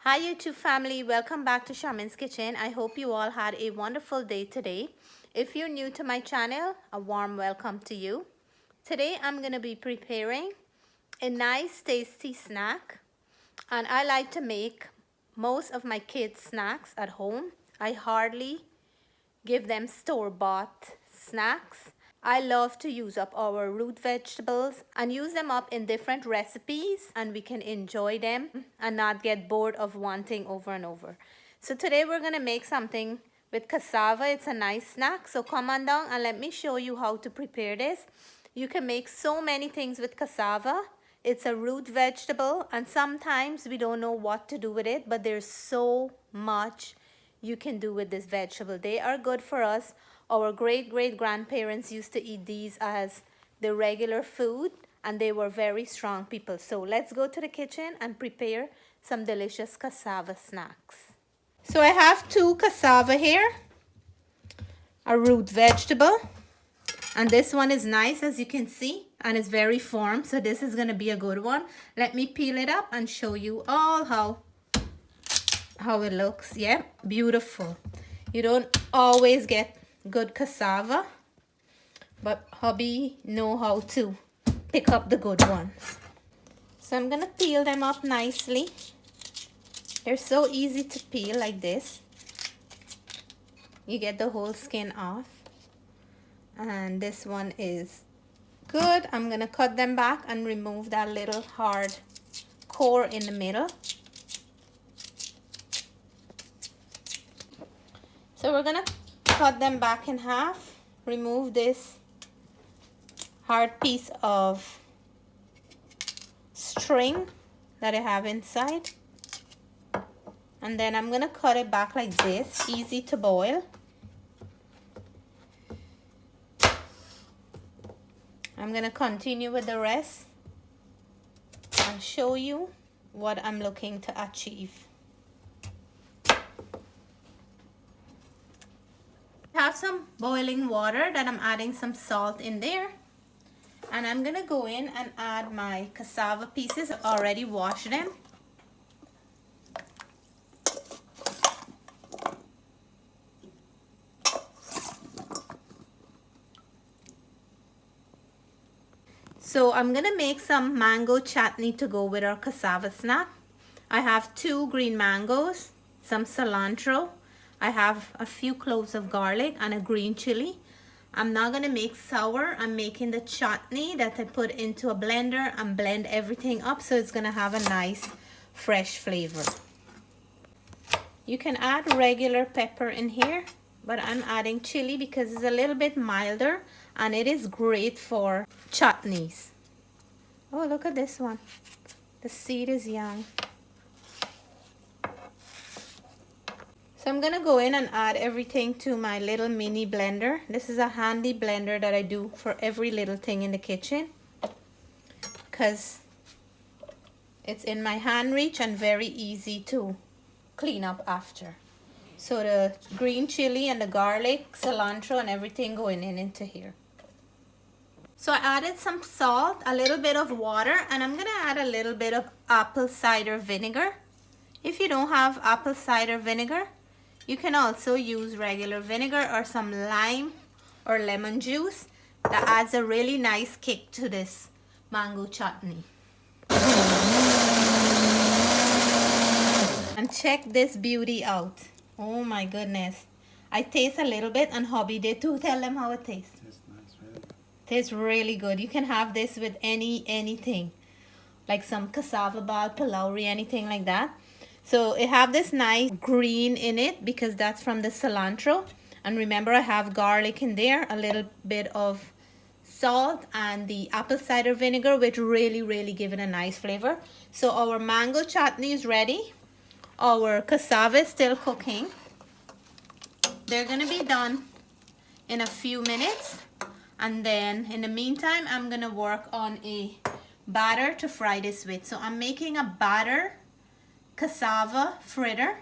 Hi YouTube family, welcome back to Shaman's Kitchen. I hope you all had a wonderful day today. If you're new to my channel, a warm welcome to you. Today I'm going to be preparing a nice tasty snack, and I like to make most of my kids' snacks at home. I hardly give them store-bought snacks. I love to use up our root vegetables and use them up in different recipes, and we can enjoy them and not get bored of one thing over and over. So today we're going to make something with cassava. It's a nice snack. So come on down and let me show you how to prepare this. You can make so many things with cassava. It's a root vegetable, and sometimes we don't know what to do with it, but there's so much you can do with this vegetable. They are good for us. Our great-great-grandparents used to eat these as the regular food, and they were very strong people. So let's go to the kitchen and prepare some delicious cassava snacks. So I have 2 cassava here, a root vegetable, and this one is nice, as you can see, and it's very firm, so this is going to be a good one. Let me peel it up and show you all how it looks. Yeah, beautiful. You don't always get good cassava, but hubby know how to pick up the good ones. So I'm gonna peel them up nicely. They're so easy to peel like this. You get the whole skin off, and this one is good. I'm gonna cut them back and remove that little hard core in the middle. So we're gonna cut them back in half, remove this hard piece of string that I have inside, and then I'm gonna cut it back like this, easy to boil. I'm gonna continue with the rest and show you what I'm looking to achieve. I have some boiling water that I'm adding some salt in there, and I'm gonna go in and add my cassava pieces. I already washed them. So I'm gonna make some mango chutney to go with our cassava snack. I have 2 green mangoes, some cilantro, I have a few cloves of garlic, and a green chili. I'm not gonna make sour. I'm making the chutney that I put into a blender and blend everything up, so it's gonna have a nice fresh flavor. You can add regular pepper in here, but I'm adding chili because it's a little bit milder, and it is great for chutneys. Oh, look at this one. The seed is young. So I'm gonna go in and add everything to my little mini blender. This is a handy blender that I do for every little thing in the kitchen, because it's in my hand reach and very easy to clean up after. So the green chili and the garlic, cilantro, and everything going into here. So I added some salt, a little bit of water, and I'm gonna add a little bit of apple cider vinegar. If you don't have apple cider vinegar, you can also use regular vinegar or some lime or lemon juice. That adds a really nice kick to this mango chutney. And check this beauty out. Oh my goodness. I taste a little bit, and hubby did too. Tell them how it tastes. Tastes nice, really. Tastes really good. You can have this with anything. Like some cassava ball, Pholourie, anything like that. So it have this nice green in it because that's from the cilantro. And remember, I have garlic in there, a little bit of salt, and the apple cider vinegar, which really give it a nice flavor. So our mango chutney is ready. Our cassava is still cooking. They're gonna be done in a few minutes. And then in the meantime, I'm gonna work on a batter to fry this with. So I'm making a batter cassava fritter,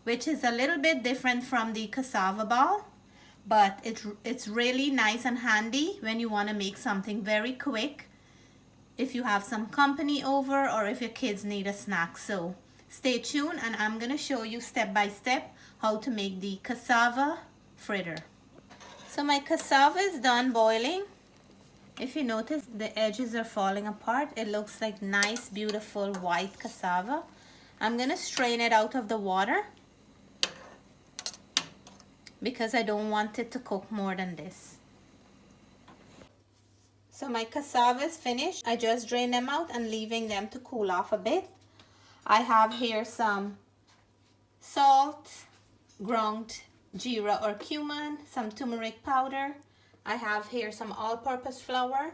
which is a little bit different from the cassava ball, but it's really nice and handy when you want to make something very quick, if you have some company over or if your kids need a snack. So Stay tuned and I'm gonna show you step by step how to make the cassava fritter. So my cassava is done boiling. If you notice, the edges are falling apart. It looks like nice, beautiful white cassava. I'm gonna strain it out of the water because I don't want it to cook more than this. So my cassava is finished. I just drained them out and leaving them to cool off a bit. I have here some salt, ground geera or cumin, some turmeric powder. I have here some all-purpose flour,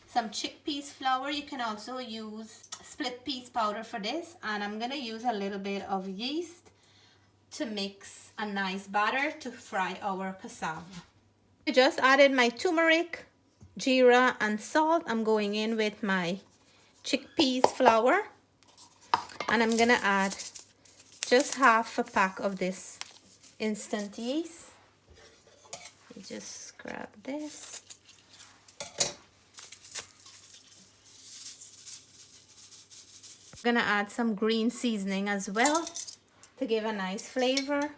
some chickpeas flour. You can also use split peas powder for this, and I'm gonna use a little bit of yeast to mix a nice batter to fry our cassava. I just added my turmeric, geera and salt. I'm going in with my chickpeas flour, and I'm gonna add just half a pack of this instant yeast. Just grab this. I'm gonna add some green seasoning as well to give a nice flavor.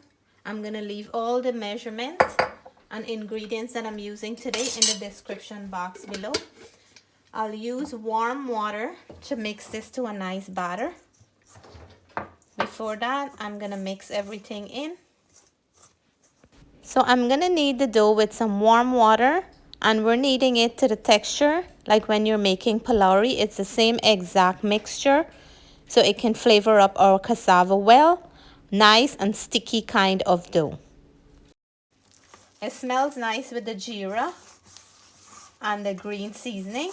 I'm gonna leave all the measurements and ingredients that I'm using today in the description box below. I'll use warm water to mix this to a nice batter. Before that, I'm gonna mix everything in. So I'm gonna knead the dough with some warm water, and we're kneading it to the texture like when you're making Pholourie. It's the same exact mixture, so it can flavor up our cassava well. Nice and sticky kind of dough. It smells nice with the geera and the green seasoning.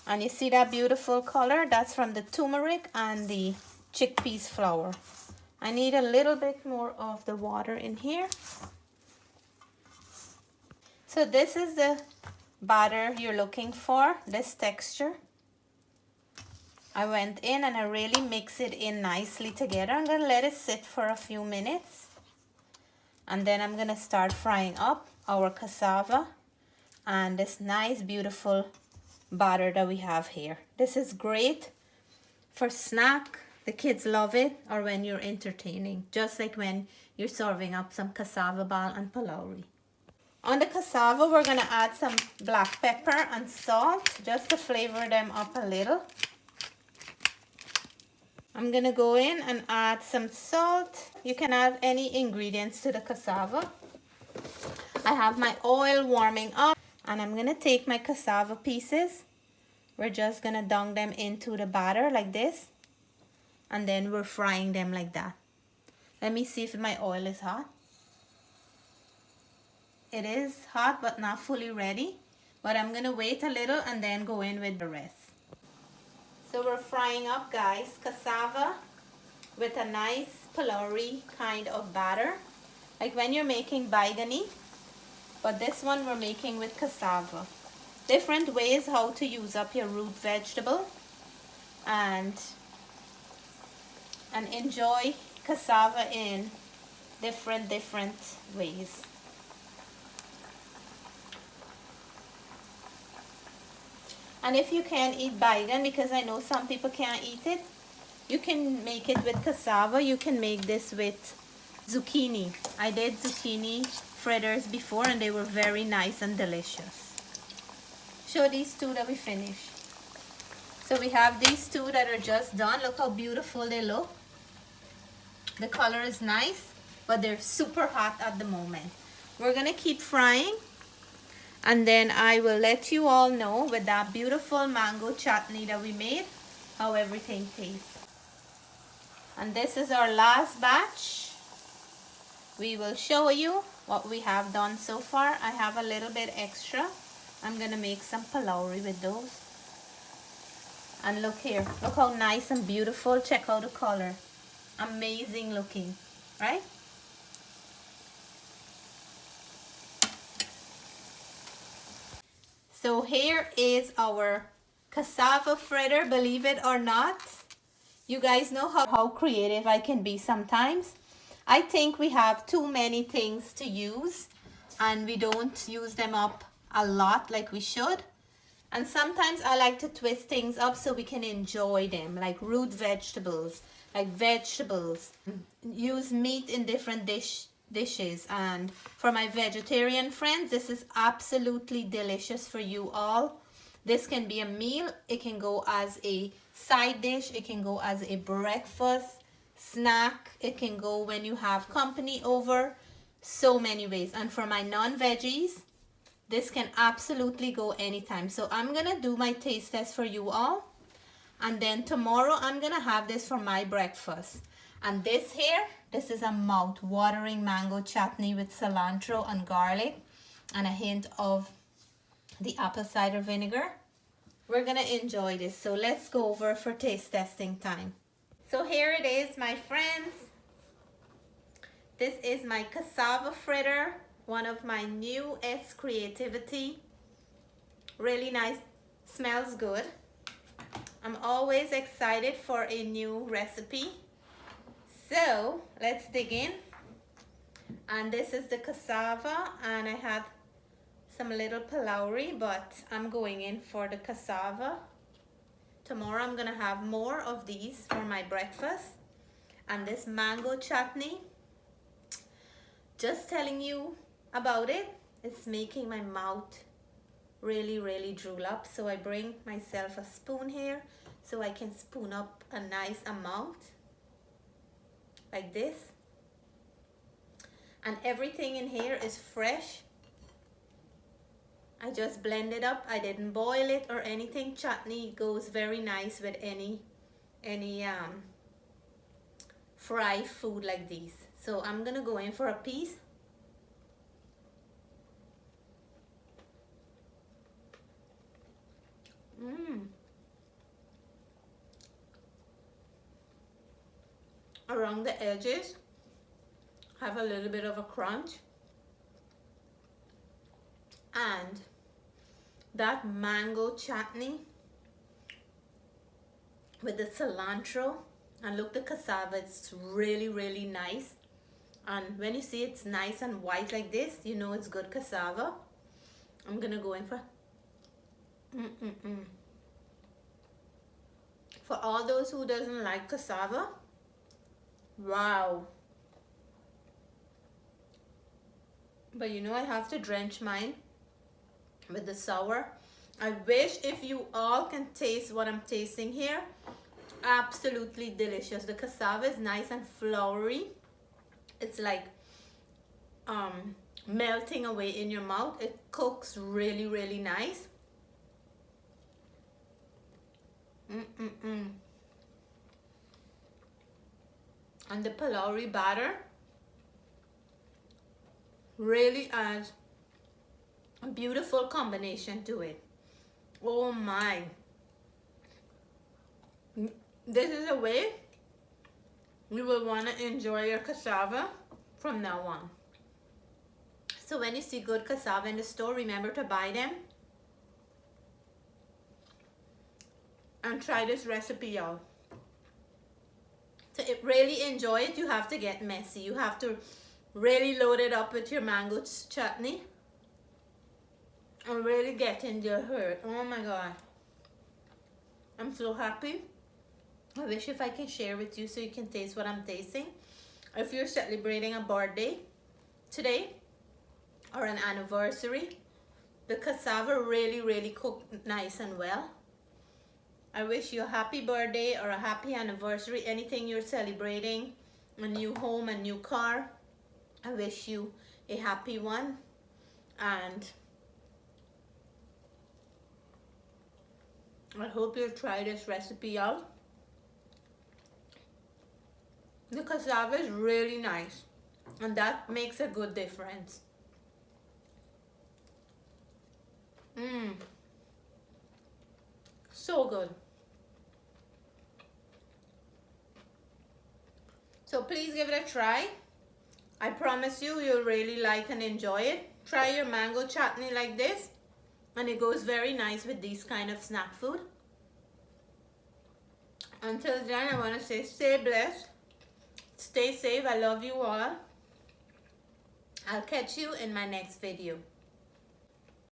And you see that beautiful color? That's from the turmeric and the chickpeas flour. I need a little bit more of the water in here. So this is the batter you're looking for, this texture. I went in and I really mix it in nicely together. I'm gonna let it sit for a few minutes. And then I'm gonna start frying up our cassava and this nice, beautiful batter that we have here. This is great for snack. The kids love it, or when you're entertaining, just like when you're serving up some cassava ball and Pholourie. On the cassava, we're gonna add some black pepper and salt just to flavor them up a little. I'm gonna go in and add some salt. You can add any ingredients to the cassava. I have my oil warming up, and I'm gonna take my cassava pieces. We're just gonna dunk them into the batter like this. And then we're frying them like that. Let me see if my oil is hot. It is hot but not fully ready, but I'm gonna wait a little and then go in with the rest. So we're frying up, guys, cassava with a nice Pholourie kind of batter, like when you're making baigani, but this one we're making with cassava. Different ways how to use up your root vegetable and enjoy cassava in different ways. And if you can't eat baigan, because I know some people can't eat it, you can make it with cassava. You can make this with zucchini. I did zucchini fritters before and they were very nice and delicious. Show these two that we finished. So we have these two that are just done. Look how beautiful they look. The color is nice, but they're super hot at the moment. We're gonna keep frying, and then I will let you all know with that beautiful mango chutney that we made, how everything tastes. And this is our last batch. We will show you what we have done so far. I have a little bit extra. I'm gonna make some Pholourie with those. And look here, look how nice and beautiful. Check out the color. Amazing looking, right? So here is our cassava fritter, believe it or not. You guys know how creative I can be sometimes. I think we have too many things to use and we don't use them up a lot like we should. And sometimes I like to twist things up so we can enjoy them, like root vegetables, like vegetables. Use meat in different dishes. And for my vegetarian friends, this is absolutely delicious for you all. This can be a meal. It can go as a side dish. It can go as a breakfast snack. It can go when you have company over. So many ways. And for my non-veggies, this can absolutely go anytime. So I'm gonna do my taste test for you all, and then tomorrow I'm gonna have this for my breakfast. And this here, this is a mouth-watering mango chutney with cilantro and garlic and a hint of the apple cider vinegar. We're gonna enjoy this. So let's go over for taste testing time. So here it is, my friends. This is my cassava fritter, one of my newest creativity. Really nice, smells good. I'm always excited for a new recipe. So let's dig in. And this is the cassava, and I had some little Pholourie, but I'm going in for the cassava. Tomorrow I'm gonna have more of these for my breakfast. And this mango chutney, just telling you about it, it's making my mouth really drool up. So I bring myself a spoon here so I can spoon up a nice amount like this. And everything in here is fresh. I just blend it up. I didn't boil it or anything. Chutney goes very nice with any fried food like these. So I'm gonna go in for a piece. Around the edges, have a little bit of a crunch. And that mango chutney with the cilantro, and look, the cassava, it's really nice. And when you see it's nice and white like this, you know it's good cassava. I'm gonna go in for for all those who doesn't like cassava. Wow. But you know, I have to drench mine with the sour. I wish if you all can taste what I'm tasting here. Absolutely delicious. The cassava is nice and floury. It's like melting away in your mouth. It cooks really nice. And the Pholourie batter really adds a beautiful combination to it. Oh my. This is a way you will want to enjoy your cassava from now on. So when you see good cassava in the store, remember to buy them. And try this recipe, y'all. To really enjoy it, you have to get messy. You have to really load it up with your mango chutney and really get in your heart. Oh my God. I'm so happy. I wish if I can share with you so you can taste what I'm tasting. If you're celebrating a birthday today or an anniversary, the cassava really cooked nice and well. I wish you a happy birthday or a happy anniversary, anything you're celebrating, a new home, a new car. I wish you a happy one. And I hope you'll try this recipe out. The cassava is really nice, and that makes a good difference. So good. So please give it a try. I promise you, you'll really like and enjoy it. Try your mango chutney like this, and it goes very nice with these kind of snack food. Until then, I want to say stay blessed, stay safe. I love you all. I'll catch you in my next video.